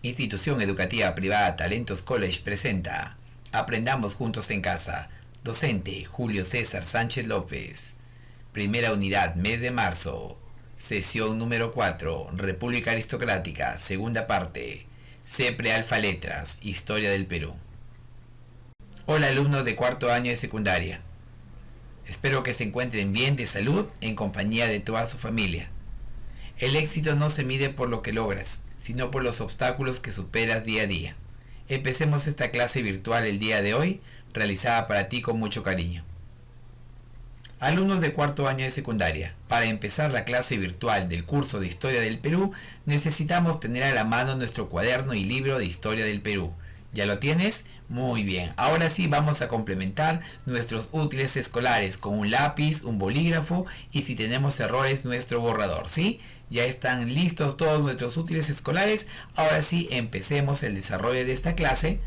Institución Educativa Privada Talentos College presenta Aprendamos Juntos en Casa. Docente Julio César Sánchez López. Primera unidad, mes de marzo. Sesión número 4, República Aristocrática, segunda parte. CEPRE Alfa Letras, Historia del Perú. Hola alumnos de cuarto año de secundaria. Espero que se encuentren bien de salud en compañía de toda su familia. El éxito no se mide por lo que logras, sino por los obstáculos que superas día a día. Empecemos esta clase virtual el día de hoy, realizada para ti con mucho cariño. Alumnos de cuarto año de secundaria, para empezar la clase virtual del curso de Historia del Perú, necesitamos tener a la mano nuestro cuaderno y libro de Historia del Perú. ¿Ya lo tienes? Muy bien. Ahora sí vamos a complementar nuestros útiles escolares con un lápiz, un bolígrafo y si tenemos errores nuestro borrador, ¿sí? Ya están listos todos nuestros útiles escolares. Ahora sí empecemos el desarrollo de esta clase.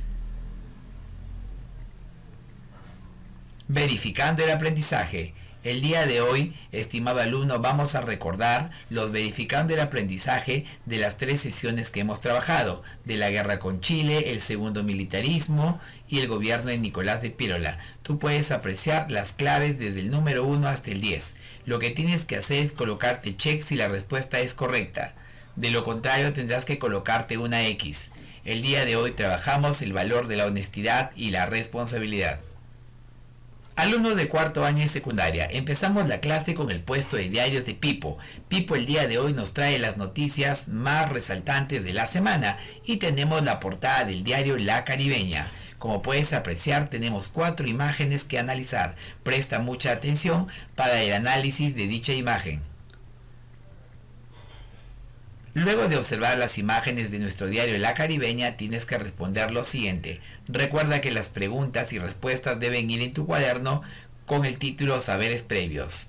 Verificando el aprendizaje. El día de hoy, estimado alumno, vamos a recordar los verificando el aprendizaje de las 3 sesiones que hemos trabajado, de la guerra con Chile, el segundo militarismo y el gobierno de Nicolás de Piérola. Tú puedes apreciar las claves desde el número 1 hasta el 10. Lo que tienes que hacer es colocarte check si la respuesta es correcta. De lo contrario, tendrás que colocarte una X. El día de hoy trabajamos el valor de la honestidad y la responsabilidad. Alumnos de cuarto año de secundaria, empezamos la clase con el puesto de diarios de Pipo. Pipo el día de hoy nos trae las noticias más resaltantes de la semana y tenemos la portada del diario La Caribeña. Como puedes apreciar, tenemos 4 imágenes que analizar. Presta mucha atención para el análisis de dicha imagen. Luego de observar las imágenes de nuestro diario La Caribeña, tienes que responder lo siguiente. Recuerda que las preguntas y respuestas deben ir en tu cuaderno con el título Saberes Previos.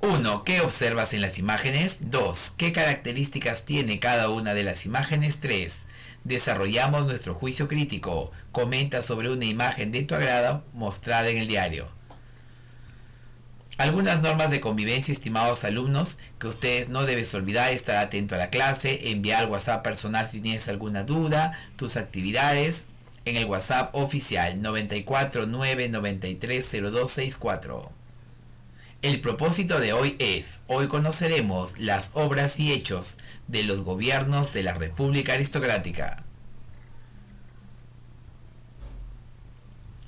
1. ¿Qué observas en las imágenes? 2. ¿Qué características tiene cada una de las imágenes? 3. Desarrollamos nuestro juicio crítico. Comenta sobre una imagen de tu agrado mostrada en el diario. Algunas normas de convivencia, estimados alumnos, que ustedes no debes olvidar: estar atento a la clase, enviar al WhatsApp personal si tienes alguna duda, tus actividades en el WhatsApp oficial 949930264. El propósito de hoy hoy conoceremos las obras y hechos de los gobiernos de la República Aristocrática.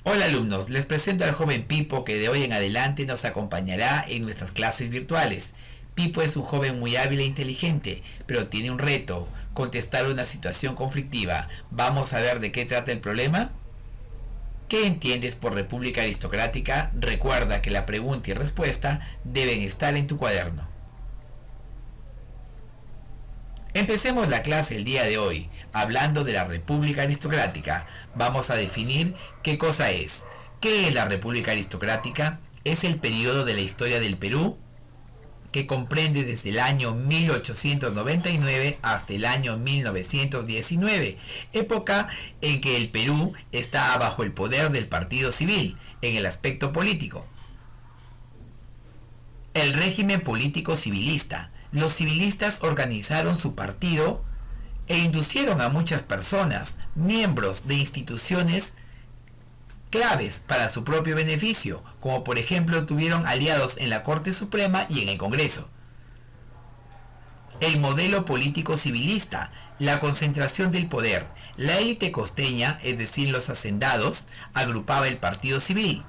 Hola alumnos, les presento al joven Pipo que de hoy en adelante nos acompañará en nuestras clases virtuales. Pipo es un joven muy hábil e inteligente, pero tiene un reto: contestar una situación conflictiva. Vamos a ver de qué trata el problema. ¿Qué entiendes por República Aristocrática? Recuerda que la pregunta y respuesta deben estar en tu cuaderno. Empecemos la clase el día de hoy, hablando de la República Aristocrática. Vamos a definir qué cosa es. ¿Qué es la República Aristocrática? Es el periodo de la historia del Perú que comprende desde el año 1899 hasta el año 1919, época en que el Perú está bajo el poder del partido civil en el aspecto político. El régimen político civilista. Los civilistas organizaron su partido e inducieron a muchas personas, miembros de instituciones claves para su propio beneficio, como por ejemplo tuvieron aliados en la Corte Suprema y en el Congreso. El modelo político civilista, la concentración del poder. La élite costeña, es decir, los hacendados, agrupaba el partido civil.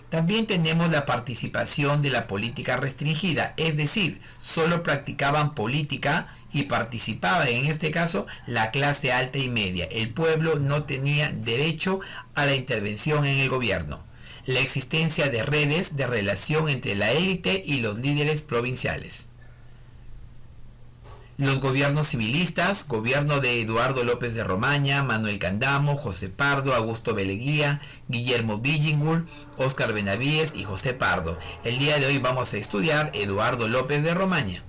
También tenemos la participación de la política restringida, es decir, solo practicaban política y participaba en este caso la clase alta y media. El pueblo no tenía derecho a la intervención en el gobierno. La existencia de redes de relación entre la élite y los líderes provinciales. Los gobiernos civilistas, gobierno de Eduardo López de Romaña, Manuel Candamo, José Pardo, Augusto Beleguía, Guillermo Billingur, Óscar Benavides y José Pardo. El día de hoy vamos a estudiar Eduardo López de Romaña.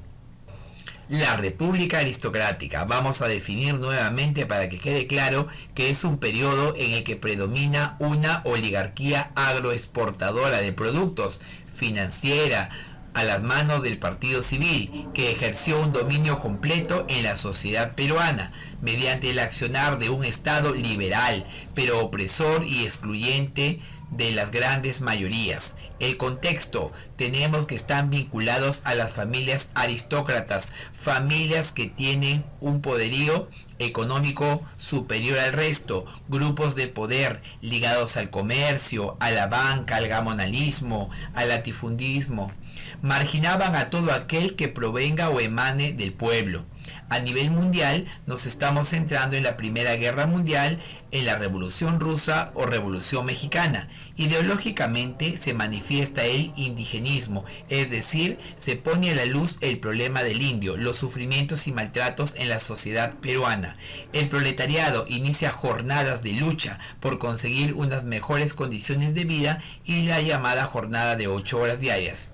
La República Aristocrática. Vamos a definir nuevamente para que quede claro que es un periodo en el que predomina una oligarquía agroexportadora de productos, financiera, a las manos del Partido Civil, que ejerció un dominio completo en la sociedad peruana, mediante el accionar de un Estado liberal, pero opresor y excluyente de las grandes mayorías. El contexto: tenemos que están vinculados a las familias aristócratas, familias que tienen un poderío económico superior al resto, grupos de poder ligados al comercio, a la banca, al gamonalismo, al latifundismo. Marginaban a todo aquel que provenga o emane del pueblo. A nivel mundial nos estamos centrando en la Primera Guerra Mundial, en la Revolución Rusa o Revolución Mexicana. Ideológicamente se manifiesta el indigenismo, es decir, se pone a la luz el problema del indio, los sufrimientos y maltratos en la sociedad peruana. El proletariado inicia jornadas de lucha por conseguir unas mejores condiciones de vida y la llamada jornada de 8 horas diarias.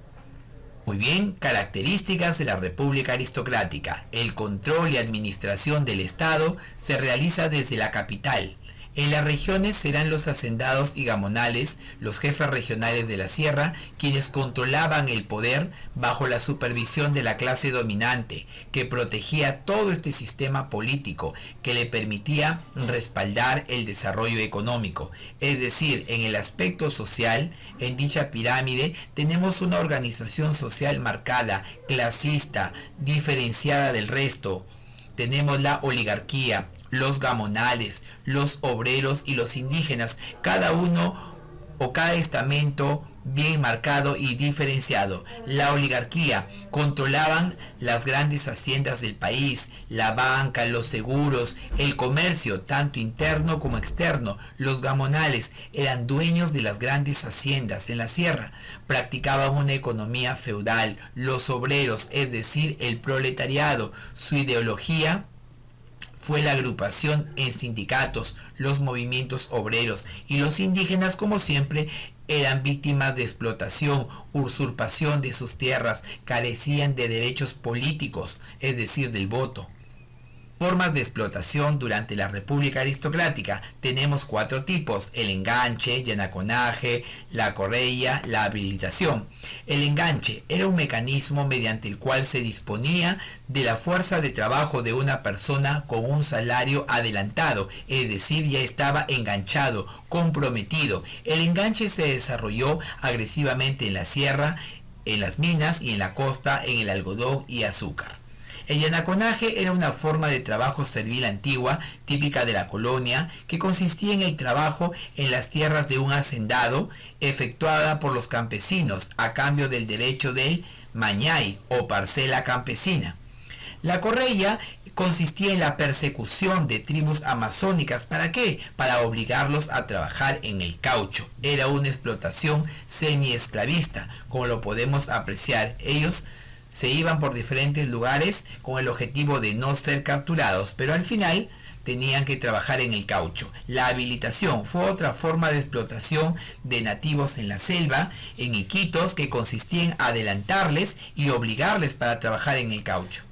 Muy bien, características de la República Aristocrática. El control y administración del Estado se realiza desde la capital. En las regiones serán los hacendados y gamonales, los jefes regionales de la sierra, quienes controlaban el poder bajo la supervisión de la clase dominante, que protegía todo este sistema político, que le permitía respaldar el desarrollo económico. Es decir, en el aspecto social, en dicha pirámide, tenemos una organización social marcada, clasista, diferenciada del resto. Tenemos la oligarquía, los gamonales, los obreros y los indígenas, cada uno o cada estamento bien marcado y diferenciado. La oligarquía: controlaban las grandes haciendas del país, la banca, los seguros, el comercio, tanto interno como externo. Los gamonales eran dueños de las grandes haciendas en la sierra, practicaban una economía feudal. Los obreros, es decir, el proletariado, su ideología fue la agrupación en sindicatos, los movimientos obreros, y los indígenas, como siempre, eran víctimas de explotación, usurpación de sus tierras, carecían de derechos políticos, es decir, del voto. Formas de explotación durante la República Aristocrática. Tenemos 4 tipos: el enganche, llanaconaje, la correia, la habilitación. El enganche era un mecanismo mediante el cual se disponía de la fuerza de trabajo de una persona con un salario adelantado, es decir, ya estaba enganchado, comprometido. El enganche se desarrolló agresivamente en la sierra, en las minas y en la costa, en el algodón y azúcar. El llanaconaje era una forma de trabajo servil antigua, típica de la colonia, que consistía en el trabajo en las tierras de un hacendado, efectuada por los campesinos a cambio del derecho del mañay o parcela campesina. La correia consistía en la persecución de tribus amazónicas. ¿Para qué? Para obligarlos a trabajar en el caucho. Era una explotación semi-esclavista, como lo podemos apreciar. Ellos se iban por diferentes lugares con el objetivo de no ser capturados, pero al final tenían que trabajar en el caucho. La habilitación fue otra forma de explotación de nativos en la selva, en Iquitos, que consistía en adelantarles y obligarles para trabajar en el caucho.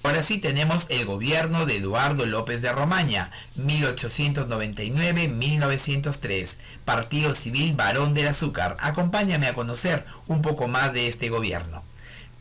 Ahora sí tenemos el gobierno de Eduardo López de Romaña, 1899-1903, Partido Civil Barón del Azúcar. Acompáñame a conocer un poco más de este gobierno.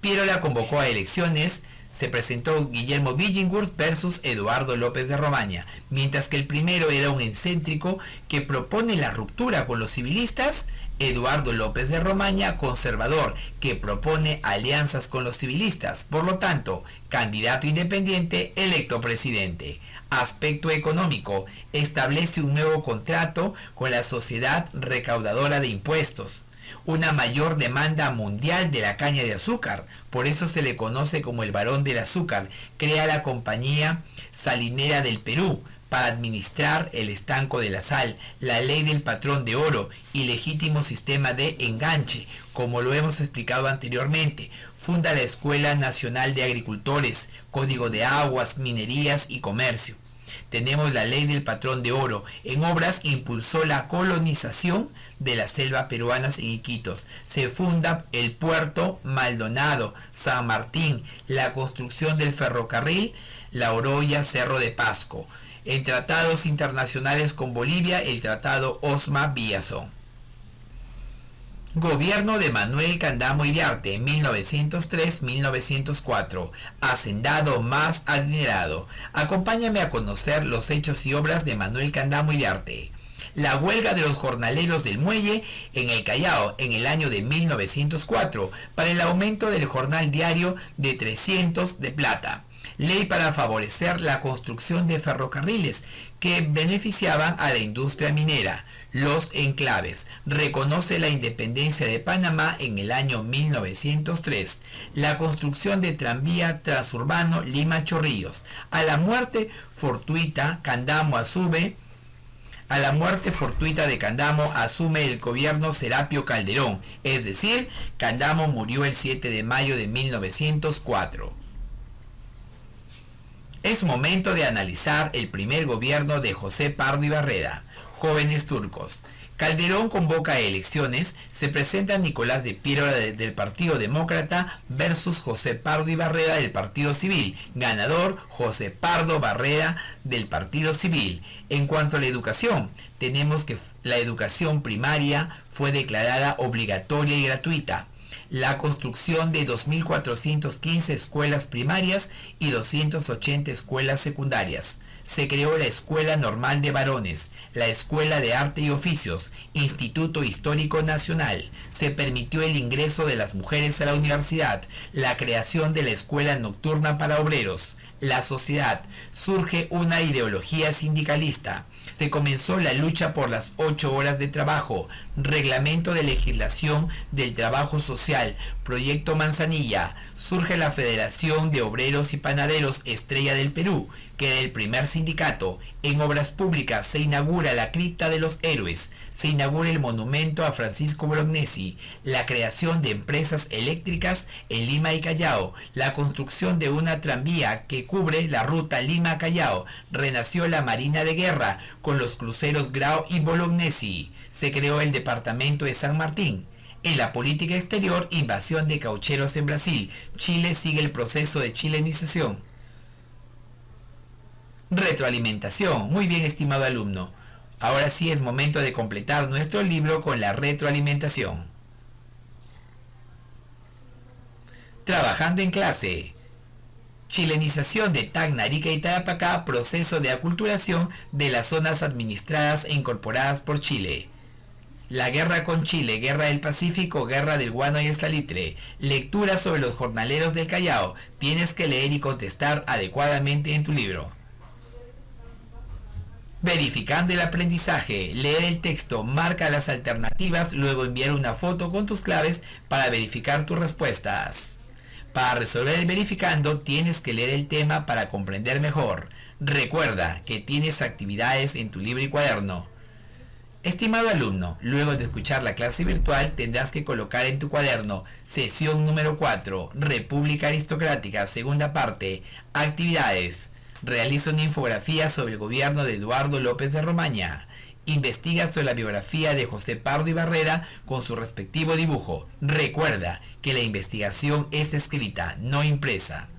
Piérola convocó a elecciones, se presentó Guillermo Billinghurst versus Eduardo López de Romaña, mientras que el primero era un excéntrico que propone la ruptura con los civilistas. Eduardo López de Romaña, conservador, que propone alianzas con los civilistas, por lo tanto, candidato independiente, electo presidente. Aspecto económico: establece un nuevo contrato con la sociedad recaudadora de impuestos. Una mayor demanda mundial de la caña de azúcar, por eso se le conoce como el Barón del Azúcar. Crea la Compañía Salinera del Perú para administrar el estanco de la sal, la ley del patrón de oro y legítimo sistema de enganche, como lo hemos explicado anteriormente. Funda la Escuela Nacional de Agricultores, Código de Aguas, Minerías y Comercio. Tenemos la ley del patrón de oro. En obras impulsó la colonización de la selva peruana en Iquitos. Se funda el puerto Maldonado, San Martín, la construcción del ferrocarril, La Oroya, Cerro de Pasco. En tratados internacionales con Bolivia, el tratado Osma-Villazón. Gobierno de Manuel Candamo Iriarte, 1903-1904. Hacendado más adinerado. Acompáñame a conocer los hechos y obras de Manuel Candamo Iriarte. La huelga de los jornaleros del muelle en el Callao en el año de 1904 para el aumento del jornal diario de 300 de plata. Ley para favorecer la construcción de ferrocarriles que beneficiaban a la industria minera. Los enclaves. Reconoce la independencia de Panamá en el año 1903. La construcción de tranvía transurbano Lima-Chorrillos. A la muerte fortuita de Candamo asume el gobierno Serapio Calderón, es decir, Candamo murió el 7 de mayo de 1904. Es momento de analizar el primer gobierno de José Pardo y Barreda. Jóvenes turcos. Calderón convoca elecciones, se presenta Nicolás de Piérola del Partido Demócrata versus José Pardo y Barreda del Partido Civil. Ganador, José Pardo Barreda del Partido Civil. En cuanto a la educación, tenemos que la educación primaria fue declarada obligatoria y gratuita. La construcción de 2.415 escuelas primarias y 280 escuelas secundarias. Se creó la Escuela Normal de Varones, la Escuela de Arte y Oficios, Instituto Histórico Nacional. Se permitió el ingreso de las mujeres a la universidad, la creación de la Escuela Nocturna para Obreros. La sociedad. Surge una ideología sindicalista. Se comenzó la lucha por las 8 horas de trabajo, reglamento de legislación del trabajo social, proyecto Manzanilla. Surge la Federación de Obreros y Panaderos Estrella del Perú, que era el primer sindicato. En obras públicas se inaugura la Cripta de los Héroes, se inaugura el monumento a Francisco Bolognesi, la creación de empresas eléctricas en Lima y Callao, la construcción de una tranvía que cubre la ruta Lima-Callao, renació la Marina de Guerra con los cruceros Grao y Bolognesi, se creó el departamento de San Martín. En la política exterior, invasión de caucheros en Brasil. Chile sigue el proceso de chilenización. Retroalimentación. Muy bien, estimado alumno. Ahora sí es momento de completar nuestro libro con la retroalimentación. Trabajando en clase. Chilenización de Tacna, Arica y Tarapacá, proceso de aculturación de las zonas administradas e incorporadas por Chile. La guerra con Chile, guerra del Pacífico, guerra del guano y el salitre. Lectura sobre los jornaleros del Callao. Tienes que leer y contestar adecuadamente en tu libro. Verificando el aprendizaje. Leer el texto, marca las alternativas, luego enviar una foto con tus claves para verificar tus respuestas. Para resolver el verificando, tienes que leer el tema para comprender mejor. Recuerda que tienes actividades en tu libro y cuaderno. Estimado alumno, luego de escuchar la clase virtual tendrás que colocar en tu cuaderno sesión número 4, República Aristocrática, segunda parte, actividades. Realiza una infografía sobre el gobierno de Eduardo López de Romaña. Investiga sobre la biografía de José Pardo y Barreda con su respectivo dibujo. Recuerda que la investigación es escrita, no impresa.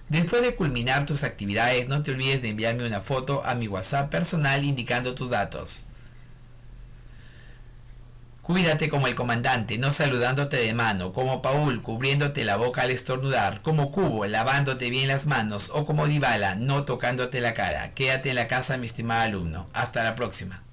Después de culminar tus actividades, no te olvides de enviarme una foto a mi WhatsApp personal indicando tus datos. Cuídate como el comandante, no saludándote de mano, como Paul, cubriéndote la boca al estornudar, como Cubo, lavándote bien las manos, o como Dybala, no tocándote la cara. Quédate en la casa, mi estimado alumno. Hasta la próxima.